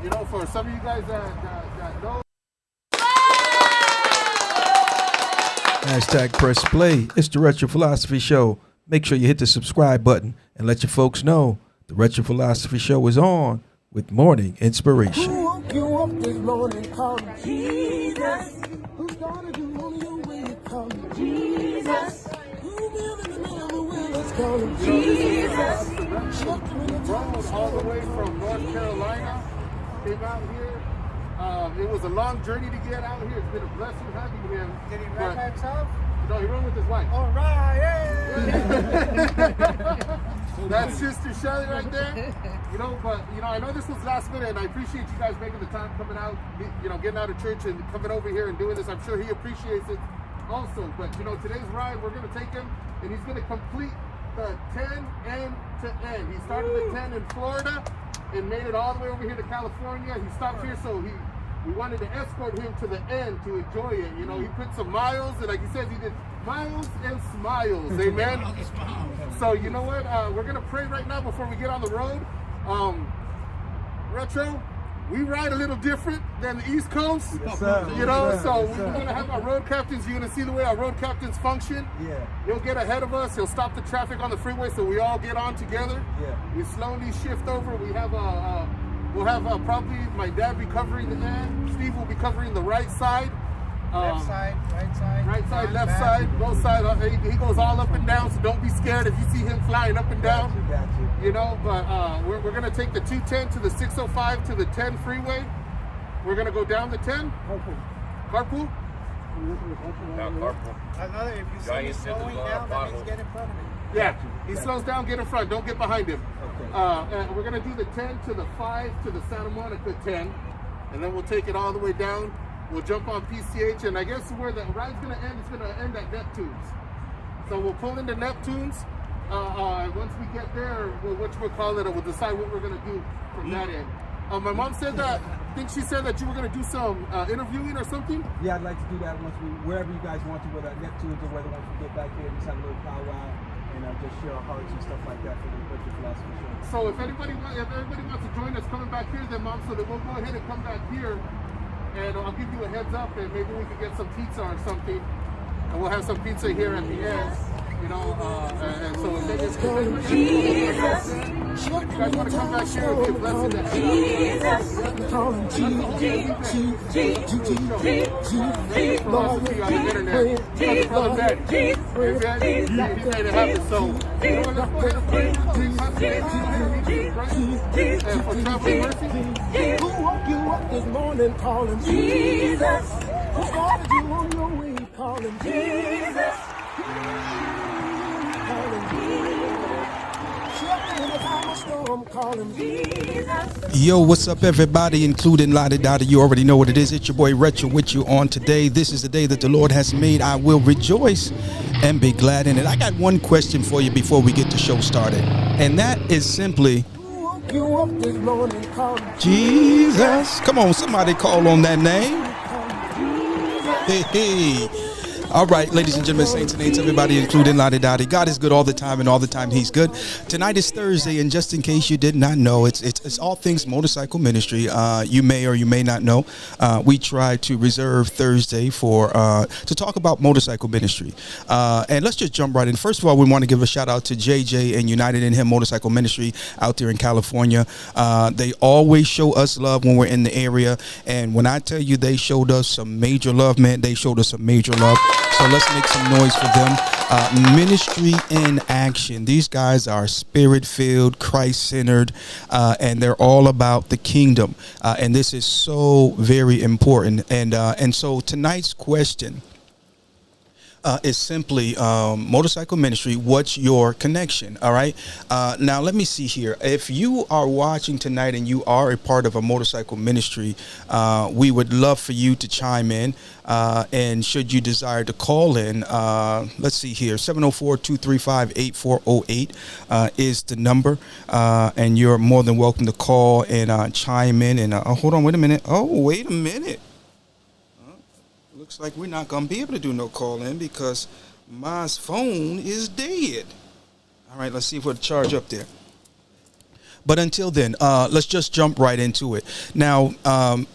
You know, for some of you guys that know. Hashtag press play. It's the Retro Philosophy Show. Make sure you hit the subscribe button and let your folks know the Retro Philosophy Show is on with morning inspiration. Who woke you up this morning calling Jesus? Who started you on your way calling Jesus? Who living in the wilderness calling Jesus? Rose all the way from North Carolina, came out here. It was a long journey to get out here. It's been a blessing having him. Did he ride by himself? No, he rode with his wife. All right, yeah. That's Sister Shelly right there. You know, but I know this was last minute, and I appreciate you guys making the time coming out. Getting out of church and coming over here and doing this. I'm sure he appreciates it also. But today's ride, we're gonna take him, and he's gonna complete the 10 end to end. He started the 10 in Florida and made it all the way over here to California. He stopped here, so we wanted to escort him to the end to enjoy it. He put some miles, and like he says, he did miles and smiles. Amen. So you know what? We're gonna pray right now before we get on the road. Retro, we ride a little different than the East Coast. Yes, sir. So we're gonna have our road captains. You're gonna see the way our road captains function. Yeah. He'll get ahead of us. He'll stop the traffic on the freeway, so we all get on together. Yeah. We slowly shift over. We have we'll have probably my dad be covering the end. Steve will be covering the right side. Left side, right side. Right side, front, left back. side, both sides. He goes all up and down, so don't be scared if you see him flying up and down. Got you. But we're going to take the 210 to the 605 to the 10 freeway. We're going to go down the 10. Carpool? Another, if you see me slowing down, that means get in front of me. Yeah. He slows down, get in front. Don't get behind him. Okay. And we're going to do the 10 to the 5 to the Santa Monica 10. And then we'll take it all the way down. We'll jump on PCH, and I guess where the ride's going to end, it's going to end at Neptune's. So we'll pull into Neptune's. Once we get there, we'll decide what we're going to do from that end. My mom said that, I think she said that you were going to do some interviewing or something? Yeah, I'd like to do that wherever you guys want to, whether at Neptune's or whether once we get back here, just have a little powwow and just share our hearts and stuff like that for the Retro Philosophy Show. So if everybody wants to join us coming back here, then Mom, so that we'll go ahead and come back here. And I'll give you a heads up, and maybe we could get some pizza or something, and we'll have some pizza here at the end, and so if they just Jesus, you guys want to come back here and be a blessing to Jesus, Calling Jesus, philosophy on the internet, Brother Daddy, he made it happen. So let's go ahead and pray. And for traveling mercy. Who woke you up this morning calling Jesus? Who started you on your way calling Jesus? Calling Jesus. Shelter in the time of storm calling Jesus. Yo, what's up, everybody, including Lottie Dottie? You already know what it is. It's your boy Retro with you on today. This is the day that the Lord has made. I will rejoice and be glad in it. I got one question for you before we get the show started, and that is simply, You up this morning calling Jesus. Come on, somebody call on that name. Hey, hey. All right, ladies and gentlemen, saints and ain'ts, everybody, including Lottie Dottie. God is good all the time, and all the time He's good. Tonight is Thursday, and just in case you did not know, it's all things motorcycle ministry. You may or you may not know, we try to reserve Thursday to talk about motorcycle ministry. And let's just jump right in. First of all, we want to give a shout out to JJ and United in Him Motorcycle Ministry out there in California. They always show us love when we're in the area, and when I tell you they showed us some major love, man, they showed us some major love. So let's make some noise for them. Ministry in action. These guys are spirit-filled, Christ-centered, and they're all about the kingdom. And this is so very important. And so tonight's question is simply motorcycle ministry. What's your connection? All right. Now, let me see here. If you are watching tonight and you are a part of a motorcycle ministry, we would love for you to chime in. And should you desire to call in, let's see here, 704-235-8408 is the number. And you're more than welcome to call and chime in. And hold on, wait a minute. Oh, wait a minute. Looks like we're not going to be able to do no call in because my phone is dead. All right, let's see if we'll charge up there. But until then, let's just jump right into it. Now,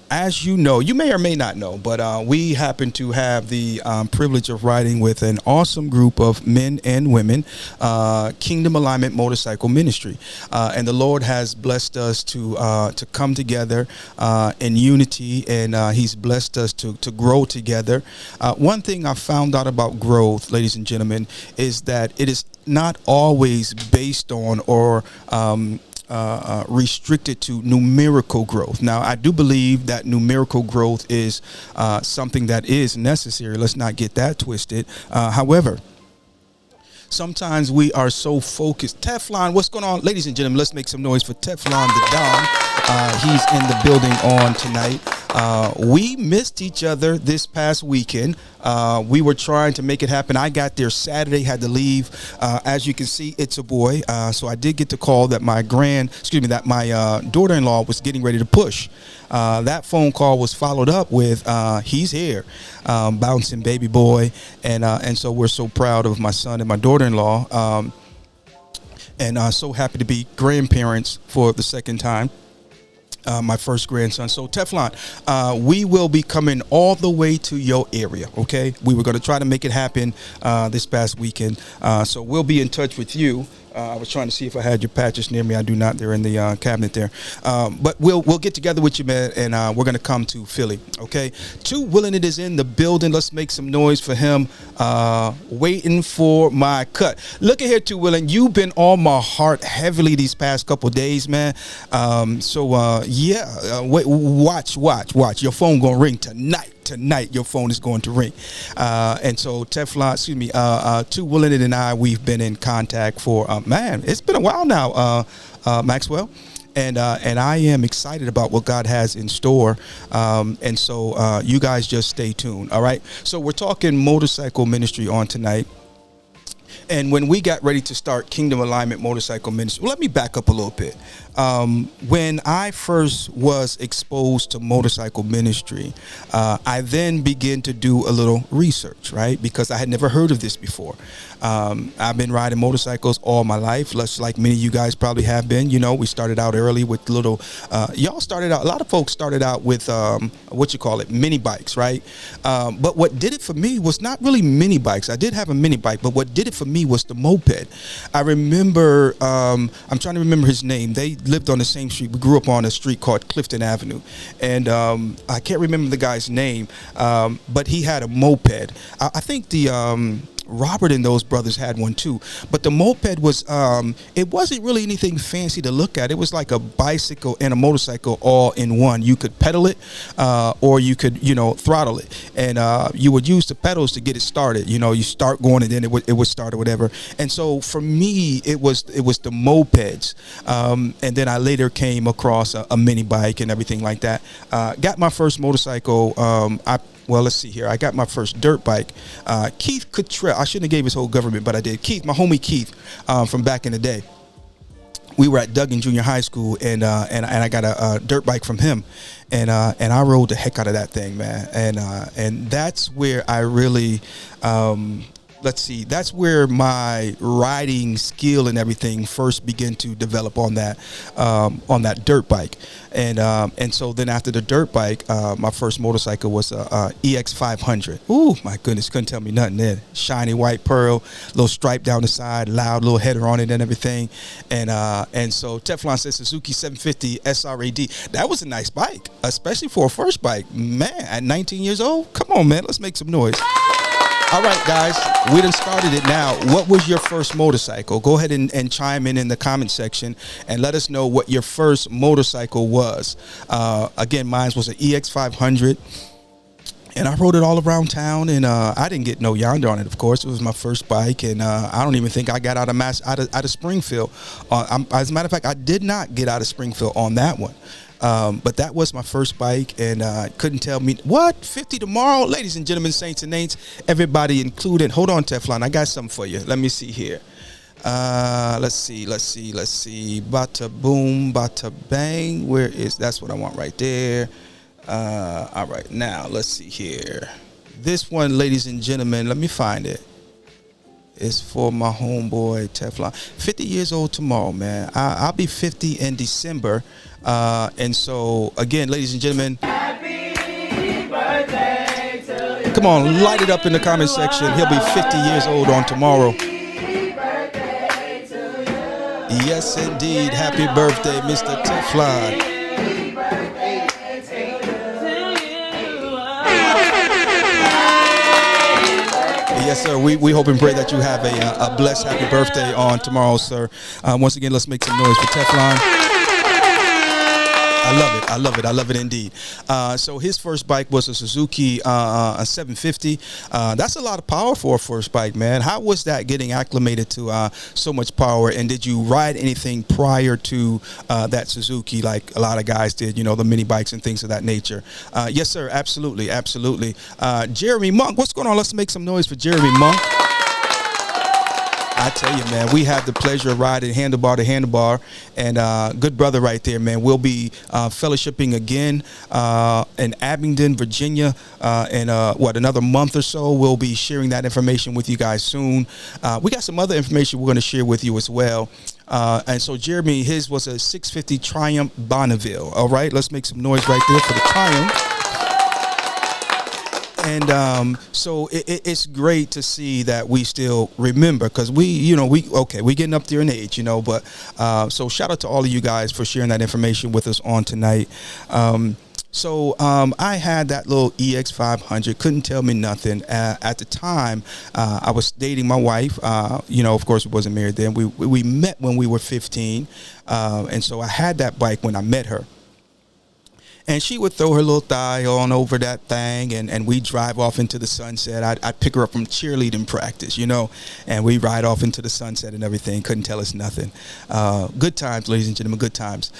as you know, you may or may not know, but we happen to have the privilege of riding with an awesome group of men and women, Kingdom Alignment Motorcycle Ministry. And the Lord has blessed us to come together in unity, and He's blessed us to grow together. One thing I found out about growth, ladies and gentlemen, is that it is not always based on or restricted to numerical growth. Now, I do believe that numerical growth is something that is necessary. Let's not get that twisted. However, sometimes we are so focused. Teflon, what's going on? Ladies and gentlemen, let's make some noise for Teflon the Don. He's in the building on tonight. We missed each other this past weekend. We were trying to make it happen. I got there Saturday, had to leave. As you can see, it's a boy. So I did get the call that my daughter-in-law was getting ready to push. That phone call was followed up with, he's here, bouncing baby boy. And so we're so proud of my son and my daughter-in-law. And so happy to be grandparents for the second time. My first grandson. So Teflon, we will be coming all the way to your area. Okay, we were going to try to make it happen this past weekend. So we'll be in touch with you. I was trying to see if I had your patches near me. I do not. They're in the cabinet there. But we'll get together with you, man, and we're going to come to Philly. Okay. Too Willing It is in the building. Let's make some noise for him. Waiting for my cut. Look at here, Too Willing. You've been on my heart heavily these past couple days, man. Watch. Your phone gonna ring tonight. Tonight, your phone is going to ring. And so Teflon, Too Willing It and I, we've been in contact for, man, it's been a while now, Maxwell. And I am excited about what God has in store. And so you guys just stay tuned. All right. So we're talking motorcycle ministry on tonight. And when we got ready to start Kingdom Alignment Motorcycle Ministry, well, let me back up a little bit. When I first was exposed to motorcycle ministry, I then began to do a little research, right? Because I had never heard of this before. I've been riding motorcycles all my life, just like many of you guys probably have been. You know, we started out early with a lot of folks started out with, mini bikes, right? But what did it for me was not really mini bikes. I did have a mini bike, but what did it for me was the moped. I remember, I'm trying to remember his name. They lived on the same street. We grew up on a street called Clifton Avenue. And I can't remember the guy's name, but he had a moped. I think Robert and those brothers had one too, but the moped was it wasn't really anything fancy to look at. It was like a bicycle and a motorcycle all in one. You could pedal it or you could throttle it, and you would use the pedals to get it started. You start going and then it would start or whatever. And so for me it was the mopeds, and then I later came across a mini bike and everything like that. Got my first motorcycle. Let's see here. I got my first dirt bike. Keith Cottrell. I shouldn't have gave his whole government, but I did. Keith, my homie Keith, from back in the day. We were at Duggan Junior High School, and I got a dirt bike from him, and I rode the heck out of that thing, man. And that's where I really. That's where my riding skill and everything first began to develop on that dirt bike. And so then after the dirt bike, my first motorcycle was a EX 500. Ooh, my goodness, couldn't tell me nothing there. Shiny white pearl, little stripe down the side, loud little header on it and everything. And so Teflon says Suzuki 750 SRAD. That was a nice bike, especially for a first bike. Man, at 19 years old, come on, man, let's make some noise. All right, guys, we done started it now. What was your first motorcycle? Go ahead and chime in the comment section and let us know what your first motorcycle was. Again, mine was an EX 500. And I rode it all around town, and I didn't get no yonder on it, of course. It was my first bike, and I don't even think I got out of Springfield. As a matter of fact, I did not get out of Springfield on that one. But that was my first bike, and couldn't tell me what 50 tomorrow, ladies and gentlemen, saints and ain'ts, everybody included. Hold on, Teflon, I got something for you. Let me see here. Let's see. Bada boom, bada bang. That's what I want right there. All right, now let's see here. This one, ladies and gentlemen, let me find it. It's for my homeboy Teflon. 50 years old tomorrow, man. I'll be 50 in December. And so, again, ladies and gentlemen, come on, light it up in the comment section. He'll be 50 years old on tomorrow. Yes, indeed. Happy birthday, Mr. Teflon. Yes, sir. We hope and pray that you have a blessed, happy birthday on tomorrow, sir. Once again, let's make some noise for Teflon. I love it. I love it. I love it indeed. So his first bike was a Suzuki a 750. That's a lot of power for a first bike, man. How was that getting acclimated to so much power? And did you ride anything prior to that Suzuki, like a lot of guys did, you know, the mini bikes and things of that nature? Yes, sir. Absolutely. Absolutely. Jeremy Monk, what's going on? Let's make some noise for Jeremy Monk. I tell you, man, we have the pleasure of riding handlebar to handlebar, and good brother right there, man. We'll be fellowshipping again in Abingdon, Virginia, in another month or so. We'll be sharing that information with you guys soon. We got some other information we're going to share with you as well. And so Jeremy, his was a 650 Triumph Bonneville. All right, let's make some noise right there for the Triumph. And so it's great to see that we still remember, because we getting up there in age, you know, but so shout out to all of you guys for sharing that information with us on tonight. So I had that little EX500, couldn't tell me nothing. At the time, I was dating my wife. Of course, we wasn't married then. We met when we were 15. And so I had that bike when I met her. And she would throw her little thigh on over that thing, and we drive off into the sunset. I'd pick her up from cheerleading practice, you know, and we ride off into the sunset and everything. Couldn't tell us nothing. Good times, ladies and gentlemen, good times.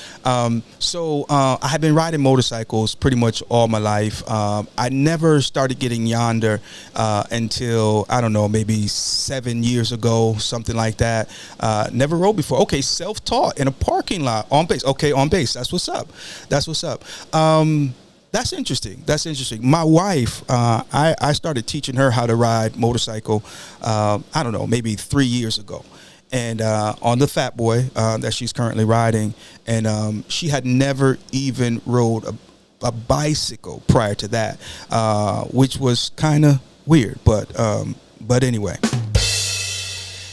So I have been riding motorcycles pretty much all my life. I never started getting yonder until, I don't know, maybe 7 years ago, something like that. Never rode before. Okay, self-taught in a parking lot on base. Okay, on base. That's what's up. That's what's up. That's interesting. That's interesting. My wife, I started teaching her how to ride motorcycle, I don't know, maybe 3 years ago. And on the Fat Boy that she's currently riding. And she had never even rode a bicycle prior to that, which was kind of weird. But anyway.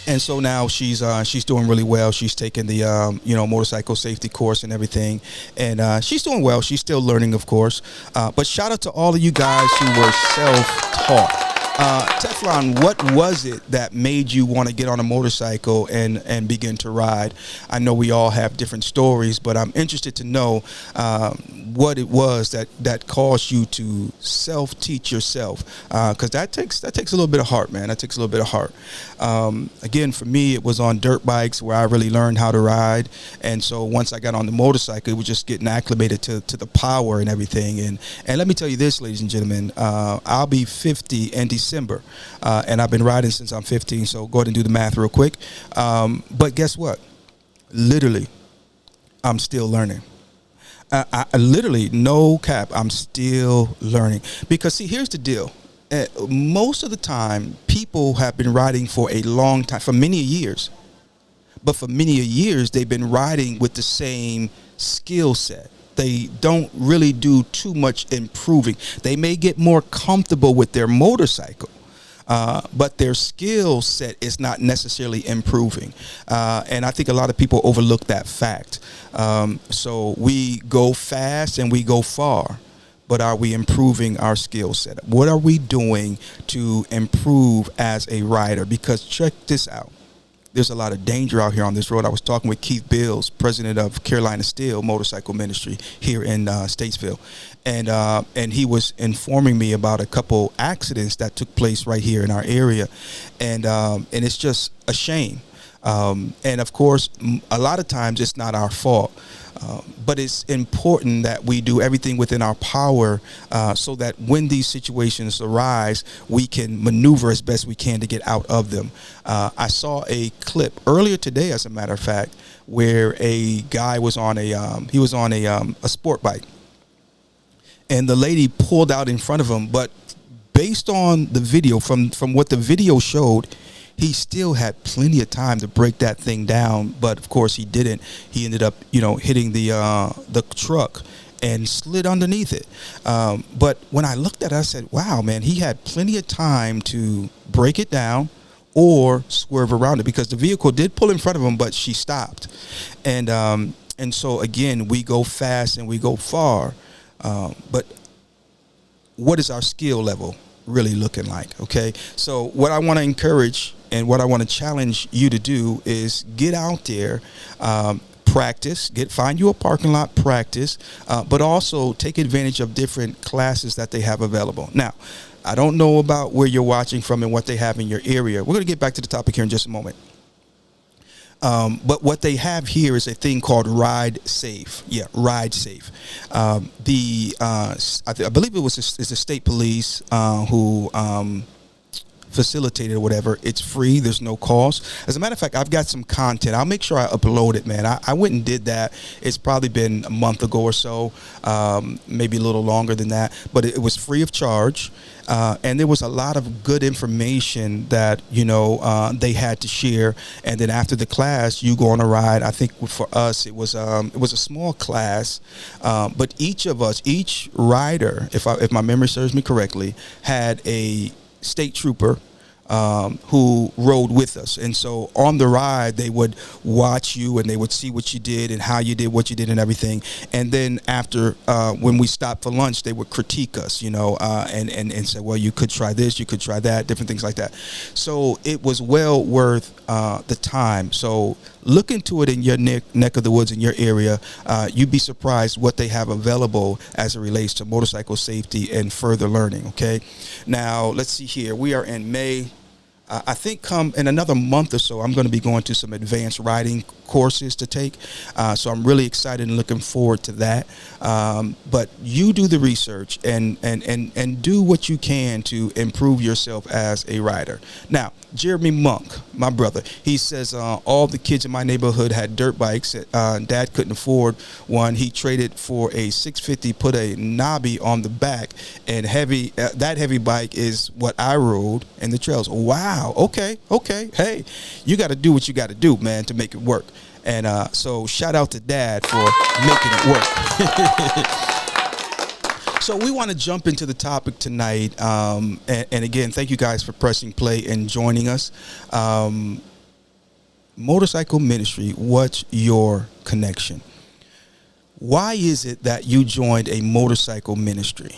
And so now she's doing really well. She's taking the motorcycle safety course and everything, and she's doing well. She's still learning, of course. But shout out to all of you guys who were self-taught. Teflon, what was it that made you want to get on a motorcycle and begin to ride? I know we all have different stories, but I'm interested to know what it was that caused you to self-teach yourself, because that takes a little bit of heart, man. That takes a little bit of heart. Again, for me, it was on dirt bikes where I really learned how to ride, and so once I got on the motorcycle, it was just getting acclimated to the power and everything. And let me tell you this, ladies and gentlemen, I'll be 50 in December, and I've been riding since I'm 15, so go ahead and do the math real quick. But guess what? Literally, I'm still learning. I literally, no cap, I'm still learning. Because, see, here's the deal. Most of the time, people have been riding for a long time, for many years. But for many years, they've been riding with the same skill set. They don't really do too much improving. They may get more comfortable with their motorcycle, but their skill set is not necessarily improving. And I think a lot of people overlook that fact. So we go fast and we go far, but are we improving our skill set? What are we doing to improve as a rider? Because check this out. There's a lot of danger out here on this road. I was talking with Keith Bills, president of Carolina Steel Motorcycle Ministry here in Statesville, and he was informing me about a couple accidents that took place right here in our area, and it's just a shame. And of course, a lot of times it's not our fault. But it's important that we do everything within our power so that when these situations arise, we can maneuver as best we can to get out of them. I saw a clip earlier today, as a matter of fact, where a guy was on a sport bike, and the lady pulled out in front of him. But based on the video, from what the video showed, he still had plenty of time to break that thing down. But of course he didn't. He ended up, hitting the truck and slid underneath it. But when I looked at it, I said, wow, man, he had plenty of time to break it down or swerve around it, because the vehicle did pull in front of him, but she stopped. And so again, we go fast and we go far. But what is our skill level really looking like? Okay. So what I want to encourage and what I want to challenge you to do is get out there, practice, find you a parking lot, practice, but also take advantage of different classes that they have available. Now, I don't know about where you're watching from and what they have in your area. We're going to get back to the topic here in just a moment. But what they have here is a thing called Ride Safe. Yeah, Ride Safe. I believe it's the state police who facilitated or whatever. It's free. There's no cost. As a matter of fact, I've got some content. I'll make sure I upload it, man. I went and did that. It's probably been a month ago or so, maybe a little longer than that. But it was free of charge. And there was a lot of good information that, they had to share. And then after the class, you go on a ride. I think for us, it was a small class. But each rider, if my memory serves me correctly, had a state trooper who rode with us. And so on the ride, they would watch you and they would see what you did and how you did what you did and everything. And then after, when we stopped for lunch, they would critique us, and say, well, you could try this, you could try that, different things like that. So it was well worth the time. So look into it in your neck of the woods, in your area. You'd be surprised what they have available as it relates to motorcycle safety and further learning. Okay. Now, let's see here. We are in May. I think come in another month or so, I'm going to be going to some advanced riding courses to take. So I'm really excited and looking forward to that. But you do the research and do what you can to improve yourself as a rider. Now, Jeremy Monk, my brother, he says all the kids in my neighborhood had dirt bikes. Dad couldn't afford one. He traded for a 650, put a knobby on the back, and that heavy bike is what I rode in the trails. Wow. Okay. Hey, you got to do what you got to do, man, to make it work. And so shout out to Dad for making it work. So we want to jump into the topic tonight. And again, thank you guys for pressing play and joining us. Motorcycle ministry, what's your connection? Why is it that you joined a motorcycle ministry?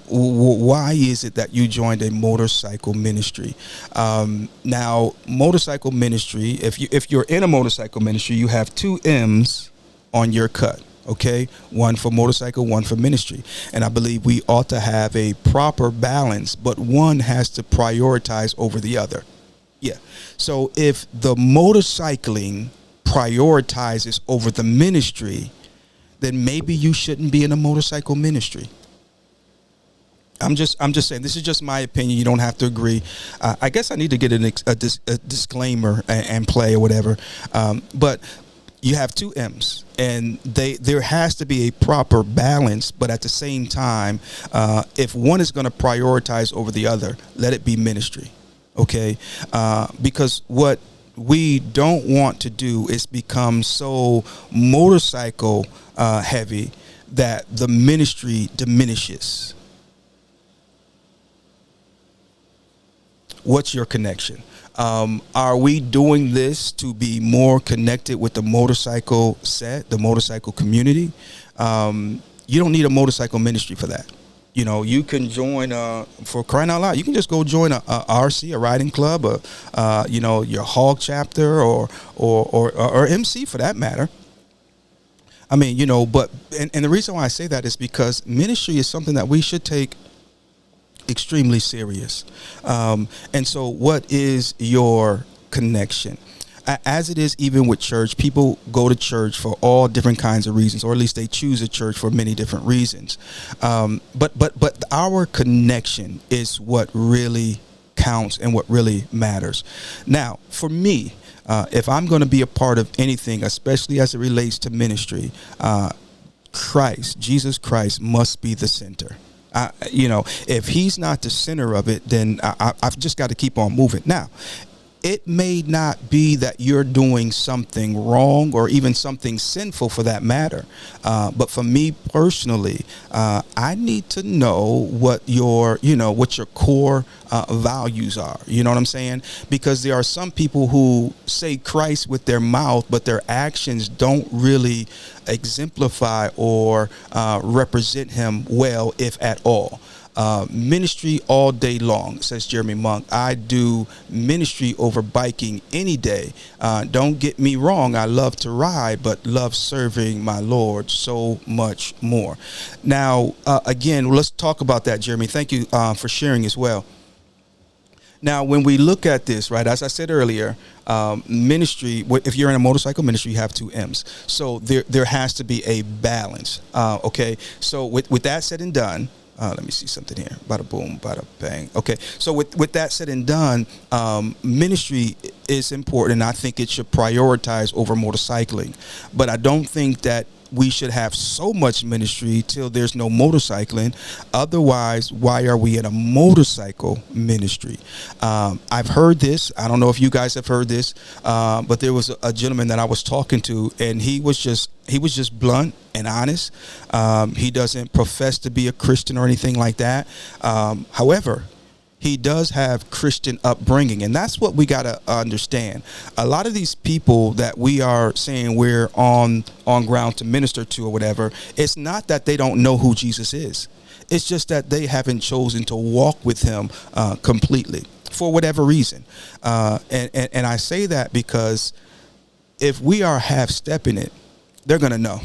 Why is it that you joined a motorcycle ministry? Now, motorcycle ministry, if you're in a motorcycle ministry, you have 2 M's on your cut. Okay, one for motorcycle, one for ministry. And I believe we ought to have a proper balance, but one has to prioritize over the other. Yeah. So if the motorcycling prioritizes over the ministry, then maybe you shouldn't be in a motorcycle ministry. I'm just saying, this is just my opinion. You don't have to agree. I guess I need to get a disclaimer and play or whatever. But you have 2 M's, and there has to be a proper balance. But at the same time, if one is going to prioritize over the other, let it be ministry. Okay, because what we don't want to do is become so motorcycle heavy that the ministry diminishes. What's your connection? Are we doing this to be more connected with the motorcycle set, the motorcycle community? You don't need a motorcycle ministry for that. You can join, for crying out loud, you can just go join a RC, a riding club, your hog chapter or MC for that matter. I mean, but the reason why I say that is because ministry is something that we should take extremely serious. And so what is your connection? As it is even with church, people go to church for all different kinds of reasons, or at least they choose a church for many different reasons. But our connection is what really counts and what really matters. Now, for me, if I'm going to be a part of anything, especially as it relates to ministry, Jesus Christ must be the center. If he's not the center of it, then I've just got to keep on moving. Now, it may not be that you're doing something wrong or even something sinful for that matter. But for me personally, I need to know what your core values are. You know what I'm saying? Because there are some people who say Christ with their mouth, but their actions don't really exemplify or represent him well, if at all. Ministry all day long, says Jeremy Monk. I do ministry over biking any day. Don't get me wrong, I love to ride, but love serving my Lord so much more. Now, again, let's talk about that, Jeremy. Thank you for sharing as well. Now, when we look at this, right, as I said earlier, ministry, if you're in a motorcycle ministry, you have two M's. So there has to be a balance. Okay. So with that said and done, let me see something here. Bada boom, bada bang. Okay. So with that said and done, ministry is important. And I think it should prioritize over motorcycling. But I don't think that we should have so much ministry till there's no motorcycling. Otherwise, why are we in a motorcycle ministry? I've heard this. I don't know if you guys have heard this, but there was a gentleman that I was talking to, and he was just blunt and honest. He doesn't profess to be a Christian or anything like that. However, he does have Christian upbringing, and that's what we got to understand. A lot of these people that we are saying we're on ground to minister to or whatever, it's not that they don't know who Jesus is. It's just that they haven't chosen to walk with him completely for whatever reason. And I say that because if we are half stepping it, they're going to know.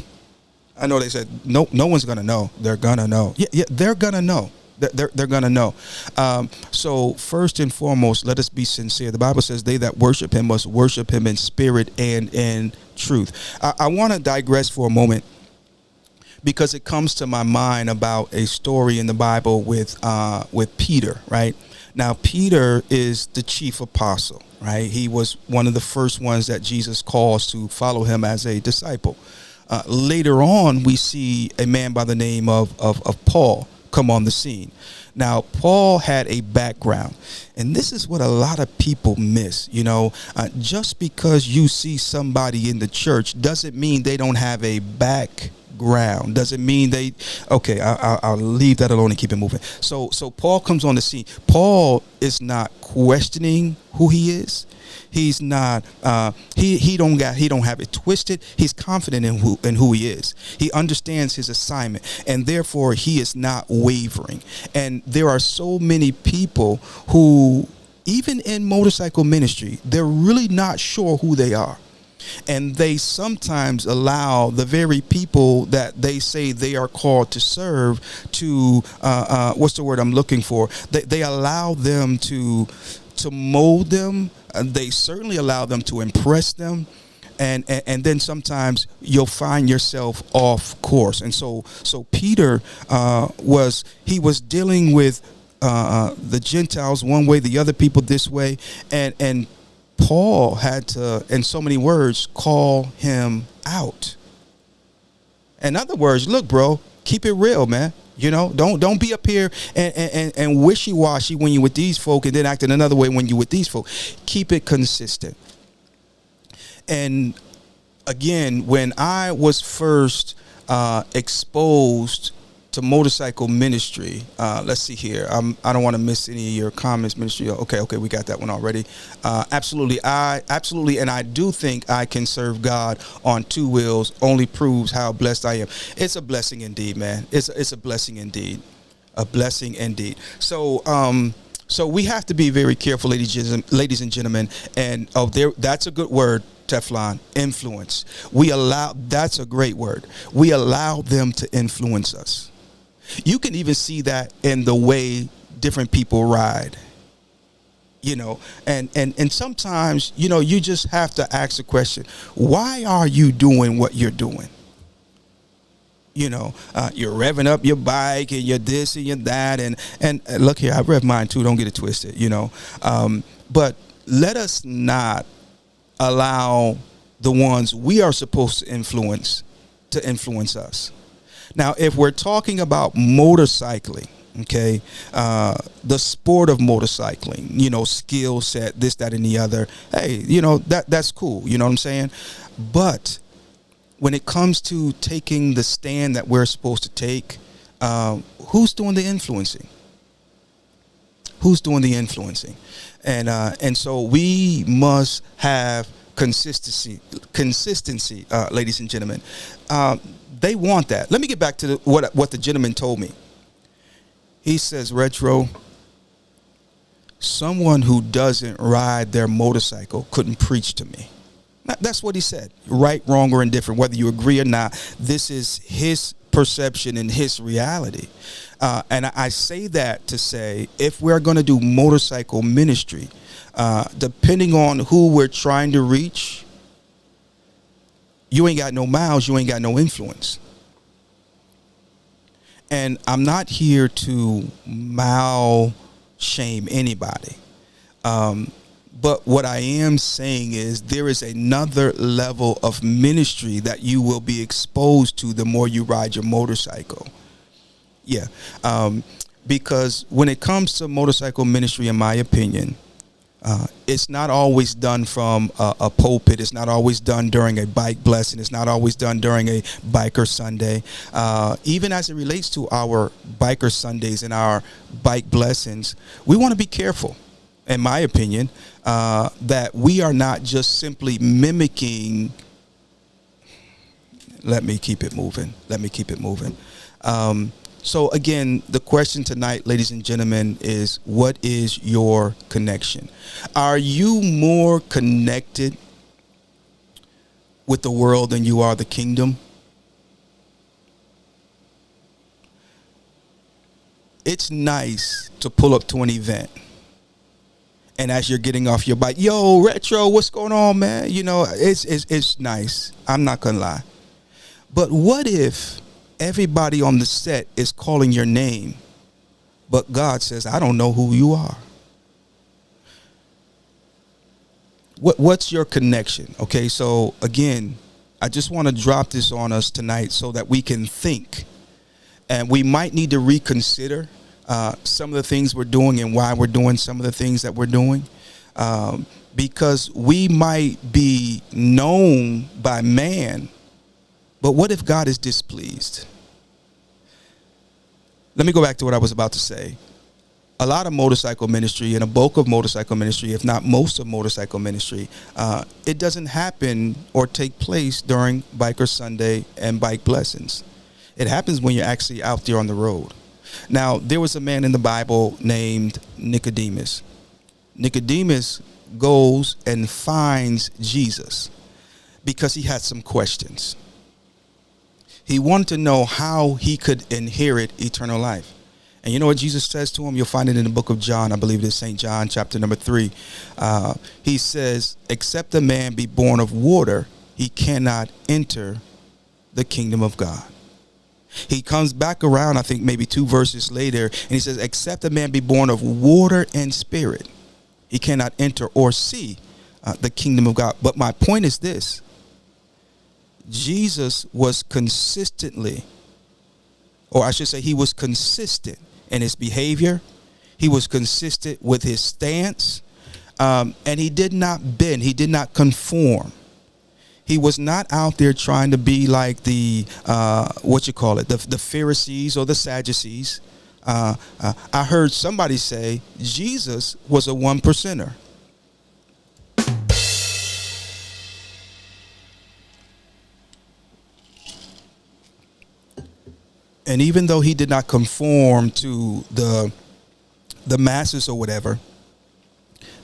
I know they said no one's going to know. They're going to know. Yeah, they're going to know. They're going to know. So first and foremost, let us be sincere. The Bible says they that worship him must worship him in spirit and in truth. I want to digress for a moment because it comes to my mind about a story in the Bible with Peter, right? Now, Peter is the chief apostle, right? He was one of the first ones that Jesus calls to follow him as a disciple. Later on, we see a man by the name of Paul come on the scene. Now, Paul had a background, and this is what a lot of people miss. Just because you see somebody in the church doesn't mean they don't have a background. Doesn't mean they. Okay, I'll leave that alone and keep it moving. So Paul comes on the scene. Paul is not questioning who he is. He's not. He don't have it twisted. He's confident in who he is. He understands his assignment, and therefore he is not wavering. And there are so many people who, even in motorcycle ministry, they're really not sure who they are. And they sometimes allow the very people that they say they are called to serve to what's the word I'm looking for? They allow them to mold them. They certainly allow them to impress them. And then sometimes you'll find yourself off course. And so Peter was dealing with the Gentiles one way, the other people this way. And Paul had to, in so many words, call him out. In other words, look, bro, keep it real, man. Don't be up here and wishy-washy when you're with these folk and then acting another way when you're with these folk. Keep it consistent. And again, when I was first exposed to motorcycle ministry, let's see here. I don't want to miss any of your comments, ministry. Okay, we got that one already. Absolutely, and I do think I can serve God on two wheels. Only proves how blessed I am. It's a blessing indeed, man. It's a blessing indeed, a blessing indeed. So we have to be very careful, ladies and gentlemen. And that's a good word, Teflon, influence. That's a great word. We allow them to influence us. You can even see that in the way different people ride, and sometimes, you just have to ask the question, why are you doing what you're doing? You're revving up your bike and you're this and you're that. And look here, I rev mine too. Don't get it twisted, but let us not allow the ones we are supposed to influence us. Now, if we're talking about motorcycling, Okay, the sport of motorcycling, skill set, this, that, and the other. Hey, that's cool. You know what I'm saying? But when it comes to taking the stand that we're supposed to take, who's doing the influencing? Who's doing the influencing? And so we must have consistency, ladies and gentlemen. They want that. Let me get back to what the gentleman told me. He says, Retro, someone who doesn't ride their motorcycle couldn't preach to me. That's what he said. Right, wrong, or indifferent, whether you agree or not, this is his perception and his reality. And I say that to say, if we're going to do motorcycle ministry, depending on who we're trying to reach, you ain't got no miles, you ain't got no influence. And I'm not here to mile shame anybody. But what I am saying is there is another level of ministry that you will be exposed to the more you ride your motorcycle. Yeah. Because when it comes to motorcycle ministry, in my opinion, it's not always done from a pulpit. It's not always done during a bike blessing. It's not always done during a biker Sunday. Even as it relates to our biker Sundays and our bike blessings, we want to be careful, in my opinion, that we are not just simply mimicking. Let me keep it moving. So again, the question tonight, ladies and gentlemen, is what is your connection? Are you more connected with the world than you are the kingdom? It's nice to pull up to an event, and as you're getting off your bike, yo, Retro, what's going on, man? It's nice. I'm not gonna lie. But what if everybody on the set is calling your name, but God says, I don't know who you are? What's your connection? Okay, so again, I just want to drop this on us tonight so that we can think. And we might need to reconsider some of the things we're doing and why we're doing some of the things that we're doing. Because we might be known by man, but what if God is displeased? Let me go back to what I was about to say. A lot of motorcycle ministry and a bulk of motorcycle ministry, if not most of motorcycle ministry, it doesn't happen or take place during Biker Sunday and bike blessings. It happens when you're actually out there on the road. Now, there was a man in the Bible named Nicodemus. Nicodemus goes and finds Jesus because he had some questions. He wanted to know how he could inherit eternal life. And you know what Jesus says to him? You'll find it in the book of John. I believe it is St. John, chapter number 3. He says, except a man be born of water, he cannot enter the kingdom of God. He comes back around, I think maybe 2 verses later, and he says, except a man be born of water and spirit, he cannot enter or see the kingdom of God. But my point is this. Jesus was consistently, or I should say he was consistent in his behavior. He was consistent with his stance, and he did not bend. He did not conform. He was not out there trying to be like the, the Pharisees or the Sadducees. I heard somebody say Jesus was a 1%er. And even though he did not conform to the masses or whatever,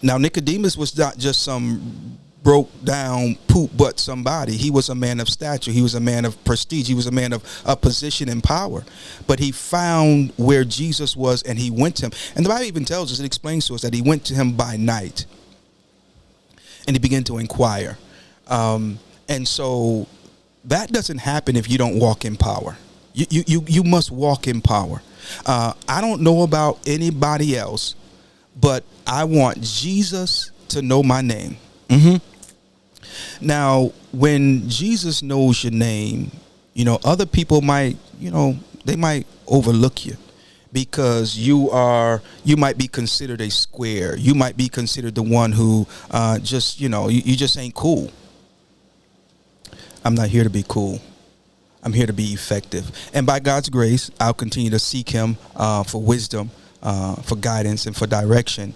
now Nicodemus was not just some broke down poop butt somebody. He was a man of stature. He was a man of prestige. He was a man of position and power. But he found where Jesus was and he went to him. And the Bible even tells us, it explains to us that he went to him by night and he began to inquire. And so that doesn't happen if you don't walk in power. You must walk in power. I don't know about anybody else, but I want Jesus to know my name. Now, when Jesus knows your name, other people might, they might overlook you because you might be considered a square. You might be considered the one who just, you just ain't cool. I'm not here to be cool. I'm here to be effective. And by God's grace, I'll continue to seek him for wisdom, for guidance, and for direction,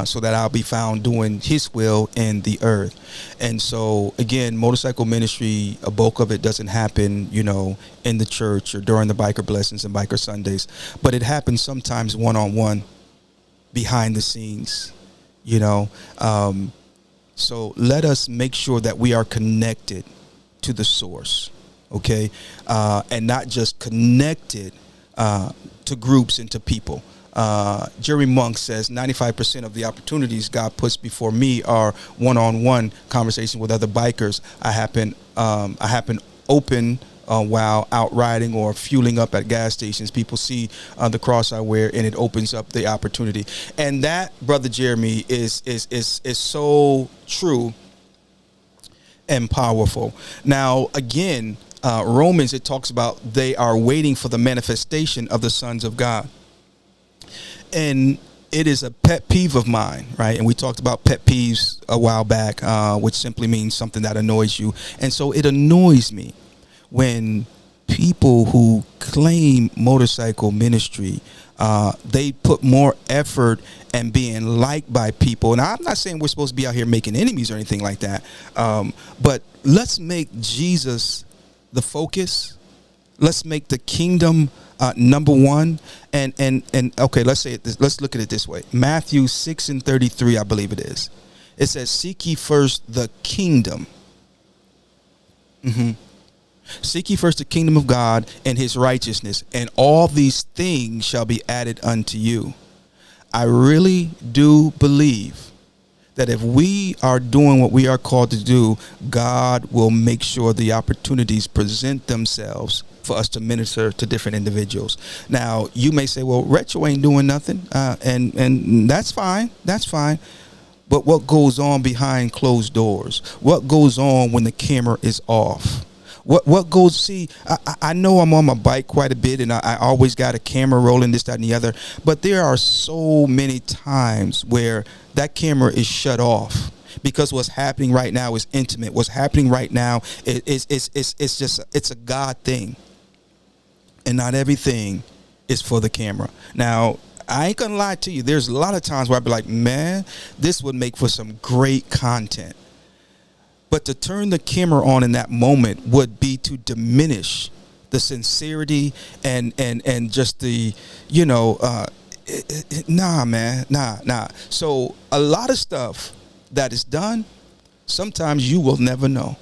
so that I'll be found doing his will in the earth. And so, again, motorcycle ministry, a bulk of it doesn't happen, in the church or during the Biker Blessings and Biker Sundays. But it happens sometimes one-on-one, behind the scenes, So let us make sure that we are connected to the source. Okay, and not just connected to groups and to people. Jerry Monk says 95% of the opportunities God puts before me are one-on-one conversation with other bikers. I happen open while out riding or fueling up at gas stations. People see the cross I wear, and it opens up the opportunity. And that, Brother Jeremy, is so true and powerful. Now, again, Romans, it talks about they are waiting for the manifestation of the sons of God. And it is a pet peeve of mine, right? And we talked about pet peeves a while back, which simply means something that annoys you. And so it annoys me when people who claim motorcycle ministry, they put more effort and being liked by people. And I'm not saying we're supposed to be out here making enemies or anything like that. But let's make Jesus the focus. Let's make the kingdom number one. And okay, let's say it let's look at it this way. Matthew 6:33, I believe it is. It says, "Seek ye first the kingdom." Seek ye first the kingdom of God and his righteousness, and all these things shall be added unto you. I really do believe that if we are doing what we are called to do, God will make sure the opportunities present themselves for us to minister to different individuals. Now, you may say, well, Retro ain't doing nothing, and that's fine. That's fine. But what goes on behind closed doors? What goes on when the camera is off? What goes, see, I know I'm on my bike quite a bit, and I always got a camera rolling, this, that, and the other. But there are so many times where that camera is shut off because what's happening right now is intimate. What's happening right now it's a God thing. And not everything is for the camera. Now, I ain't gonna lie to you. There's a lot of times where I'd be like, man, this would make for some great content. But to turn the camera on in that moment would be to diminish the sincerity and just the, nah, man, nah. So a lot of stuff that is done, sometimes you will never know.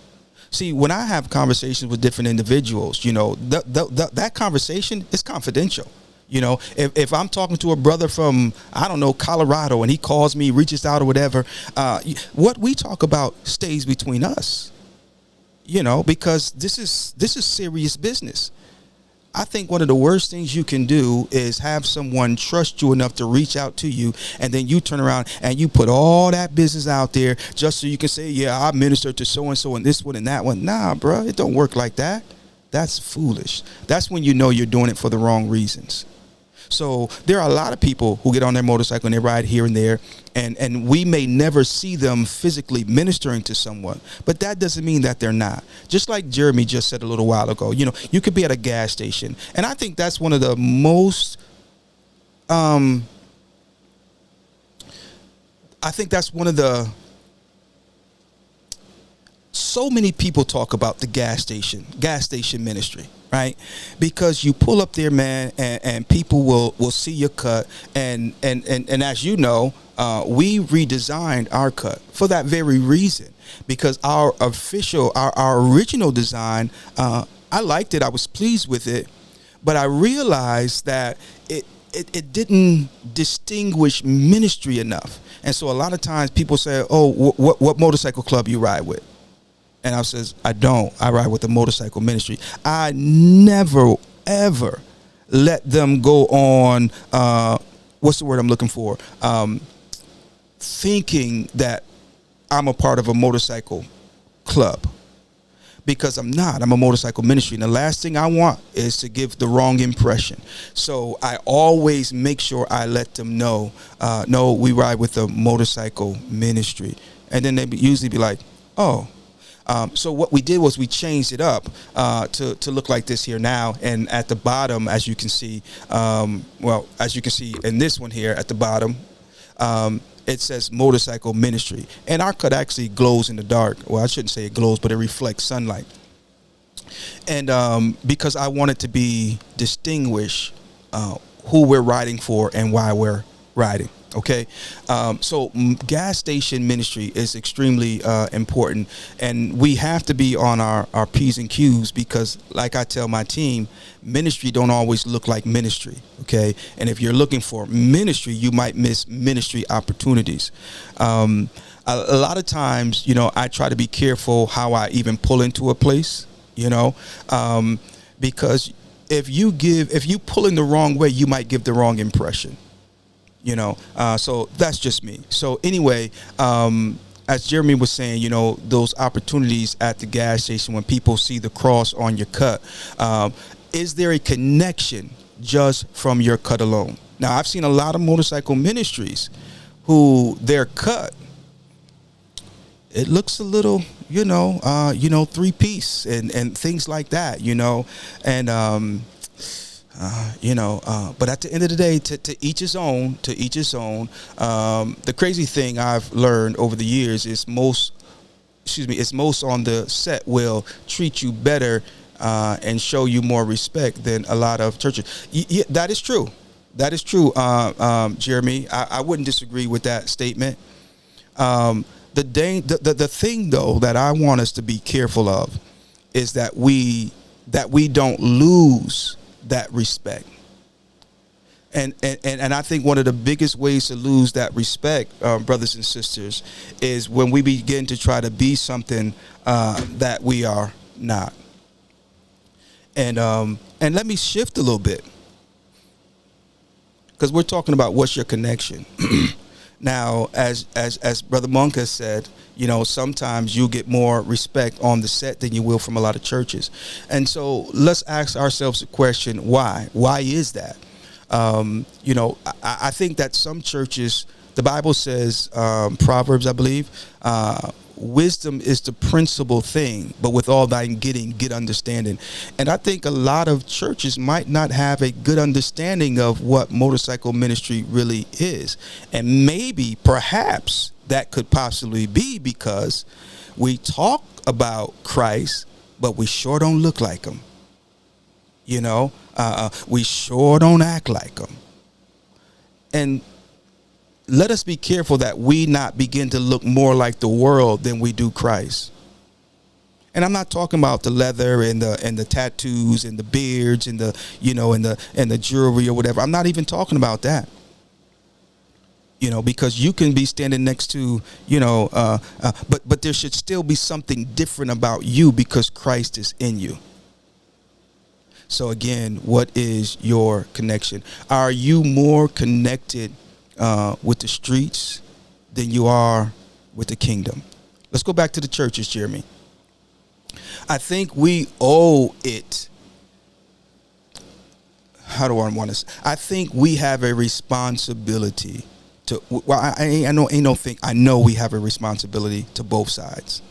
See, when I have conversations with different individuals, that conversation is confidential. If I'm talking to a brother from, I don't know, Colorado, and he calls me, reaches out or whatever, what we talk about stays between us, because this is serious business. I think one of the worst things you can do is have someone trust you enough to reach out to you, and then you turn around and you put all that business out there just so you can say, yeah, I ministered to so-and-so and this one and that one. Nah, bro, it don't work like that. That's foolish. That's when you know you're doing it for the wrong reasons. So there are a lot of people who get on their motorcycle and they ride here and there, and we may never see them physically ministering to someone, but that doesn't mean that they're not. Just like Jeremy just said a little while ago, you could be at a gas station, and I think that's one of the most, so many people talk about the gas station ministry, right? Because you pull up there, man, and people will see your cut, and as you know, we redesigned our cut for that very reason, because our original design, I liked it, I was pleased with it, but I realized that it didn't distinguish ministry enough. And so a lot of times people say, oh, what motorcycle club you ride with? And I says, I don't. I ride with the motorcycle ministry. I never, ever let them go on, what's the word I'm looking for? Thinking that I'm a part of a motorcycle club. because I'm not. I'm a motorcycle ministry. And the last thing I want is to give the wrong impression. So I always make sure I let them know, no, we ride with the motorcycle ministry. And then they usually be like, oh. So what we did was we changed it up to look like this here now. And at the bottom, as you can see, as you can see in this one here at the bottom, it says motorcycle ministry. And our cut actually glows in the dark. Well, I shouldn't say it glows, but it reflects sunlight. And because I wanted to be distinguished who we're riding for and why we're riding. Okay, so gas station ministry is extremely important, and we have to be on our P's and Q's, because like I tell my team, ministry don't always look like ministry. Okay, and if you're looking for ministry, you might miss ministry opportunities. A lot of times, you know, I try to be careful how I even pull into a place, you know, because if you pull in the wrong way, you might give the wrong impression. You know, so that's just me. So anyway, as Jeremy was saying, you know, those opportunities at the gas station when people see the cross on your cut, is there a connection just from your cut alone? Now, I've seen a lot of motorcycle ministries who their cut, it looks a little, you know, 3-piece and things like that, you know, and but at the end of the day, to each his own, the crazy thing I've learned over the years is most on the set will treat you better and show you more respect than a lot of churches. Yeah, that is true. Jeremy, I wouldn't disagree with that statement. The thing though that I want us to be careful of is that we don't lose that respect. And I think one of the biggest ways to lose that respect, brothers and sisters, is when we begin to try to be something that we are not. And let me shift a little bit, because we're talking about what's your connection. Now, as Brother Monk has said, you know, sometimes you get more respect on the set than you will from a lot of churches. And so let's ask ourselves the question, why? Why is that? You know, I think that some churches, the Bible says, Proverbs, I believe, wisdom is the principal thing, but with all thine getting, get understanding. And I think a lot of churches might not have a good understanding of what motorcycle ministry really is. And maybe, perhaps, that could possibly be because we talk about Christ, but we sure don't look like him. You know, we sure don't act like him. And let us be careful that we not begin to look more like the world than we do Christ. And I'm not talking about the leather and the tattoos and the beards and the, you know, and the jewelry or whatever. I'm not even talking about that. You know, because you can be standing next to, you know, but there should still be something different about you because Christ is in you. So again, what is your connection? Are you more connected with the streets than you are with the kingdom? Let's go back to the churches, Jeremy. I think we owe it. How do I want to say? I think we have a responsibility to. Well, I know we have a responsibility to both sides.